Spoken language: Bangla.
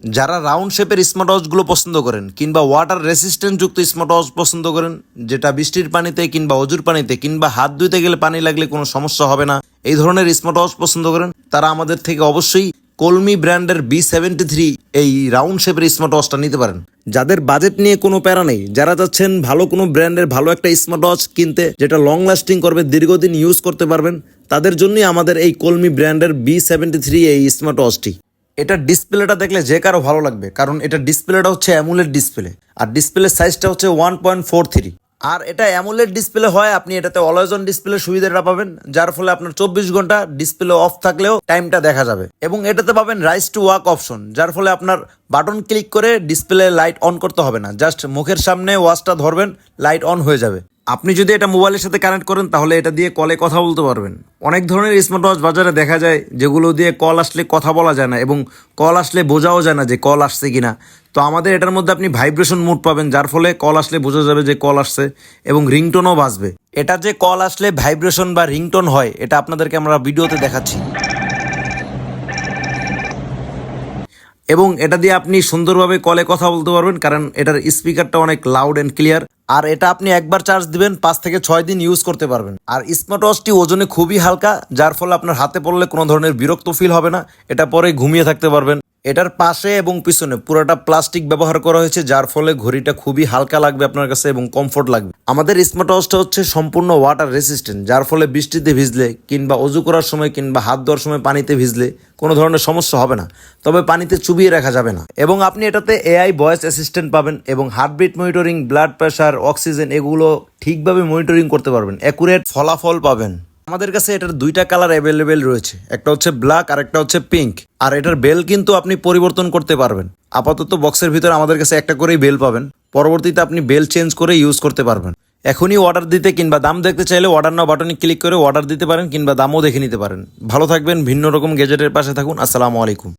যারা রাউন্ড শেপের স্মার্ট ওয়াচগুলো পছন্দ করেন কিংবা ওয়াটার রেসিস্ট্যান্ট যুক্ত স্মার্ট ওয়াচ পছন্দ করেন, যেটা বৃষ্টির পানিতে কিংবা অজুর পানিতে কিংবা হাত ধুইতে গেলে পানি লাগলে কোনো সমস্যা হবে না, এই ধরনের স্মার্ট ওয়াচ পছন্দ করেন, তারা আমাদের থেকে অবশ্যই কলমি ব্র্যান্ডের B73 এই রাউন্ড শেপের স্মার্ট ওয়াচটা নিতে পারেন। যাদের বাজেট নিয়ে কোনো প্যারা নেই, যারা চাচ্ছেন ভালো কোনো ব্র্যান্ডের ভালো একটা স্মার্ট ওয়াচ কিনতে যেটা লং লাস্টিং করবে, দীর্ঘদিন ইউজ করতে পারবেন, তাদের জন্যই আমাদের এই কলমি ব্র্যান্ডের B73 এই স্মার্ট ওয়াচটি। এটার ডিসপ্লেটা দেখলে যে কারো ভালো লাগবে, কারণ এটা ডিসপ্লেটা হচ্ছে অ্যামুলেড ডিসপ্লে, আর ডিসপ্লের সাইজটা হচ্ছে 1.43। আর এটা অ্যামুলেড ডিসপ্লে হয়, আপনি এটাতে অলওয়েজ অন ডিসপ্লে সুবিধাটা পাবেন, যার ফলে আপনার 24 ঘন্টা ডিসপ্লে অফ থাকলেও টাইমটা দেখা যাবে। এবং এটাতে পাবেন রাইজ টু ওয়াক অপশন, যার ফলে আপনার বাটন ক্লিক করে ডিসপ্লে লাইট অন করতে হবে না, জাস্ট মুখের সামনে ওয়াচটা ধরবেন, লাইট অন হয়ে যাবে। আপনি যদি এটা মোবাইলের সাথে কানেক্ট করেন তাহলে এটা দিয়ে কলে কথা বলতে পারবেন। অনেক ধরনের স্মার্ট ওয়াচ বাজারে দেখা যায় যেগুলো দিয়ে কল আসলে কথা বলা যায় না, এবং কল আসলে বোঝাও যায় না যে কল আসছে কিনা। তো আমাদের এটার মধ্যে আপনি ভাইব্রেশন মোড পাবেন, যার ফলে কল আসলে বোঝা যাবে যে কল আসছে, এবং রিংটোনও বাজবে। এটা যে কল আসলে ভাইব্রেশন বা রিংটোন হয়, এটা আপনাদেরকে আমরা ভিডিওতে দেখাচ্ছি। এবং এটা দিয়ে আপনি সুন্দরভাবে কলে কথা বলতে পারবেন, কারণ এটার স্পিকারটা অনেক লাউড অ্যান্ড ক্লিয়ার। আর এটা আপনি একবার চার্জ দিবেন, 5 থেকে 6 দিন ইউজ করতে পারবেন। আর স্মার্ট ওয়াচটি ওজনে খুবই হালকা, যার ফলে আপনার হাতে পড়লে কোনো ধরনের বিরক্ত ফিল হবে না, এটা পরে ঘুমিয়ে থাকতে পারবেন। এটার পাশে এবং পিছনে পুরোটা প্লাস্টিক ব্যবহার করা হয়েছে, যার ফলে ঘড়িটা খুবই হালকা লাগবে আপনার কাছে এবং কমফোর্ট লাগবে। আমাদের স্মার্ট ওয়াচটা হচ্ছে সম্পূর্ণ ওয়াটার রেসিস্ট্যান্ট, যার ফলে বৃষ্টিতে ভিজলে কিংবা অজু করার সময় কিংবা হাত ধোয়ার সময় পানিতে ভিজলে কোনো ধরনের সমস্যা হবে না, তবে পানিতে চুবিয়ে রাখা যাবে না। এবং আপনি এটাতে AI ভয়েস অ্যাসিস্ট্যান্ট পাবেন, এবং heartbeat monitoring, blood pressure, oxygen এগুলো ঠিকভাবে মনিটরিং করতে পারবেন, অ্যাকুরেট ফলাফল পাবেন। আমাদের কাছে এটার 2টা কালার অ্যাভেলেবেল রয়েছে, একটা হচ্ছে ব্ল্যাক আর একটা হচ্ছে পিঙ্ক। আর এটার বেল কিন্তু আপনি পরিবর্তন করতে পারবেন। আপাতত বক্সের ভিতরে আমাদের কাছে একটা করেই বেল পাবেন, পরবর্তীতে আপনি বেল চেঞ্জ করে ইউজ করতে পারবেন। এখনই অর্ডার দিতে কিংবা দাম দেখতে চাইলে অর্ডার নাও বাটনে ক্লিক করে অর্ডার দিতে পারেন, কিংবা দামও দেখে নিতে পারেন। ভালো থাকবেন, ভিন্ন রকম গ্যাজেটের পাশে থাকুন। আসসালামু আলাইকুম।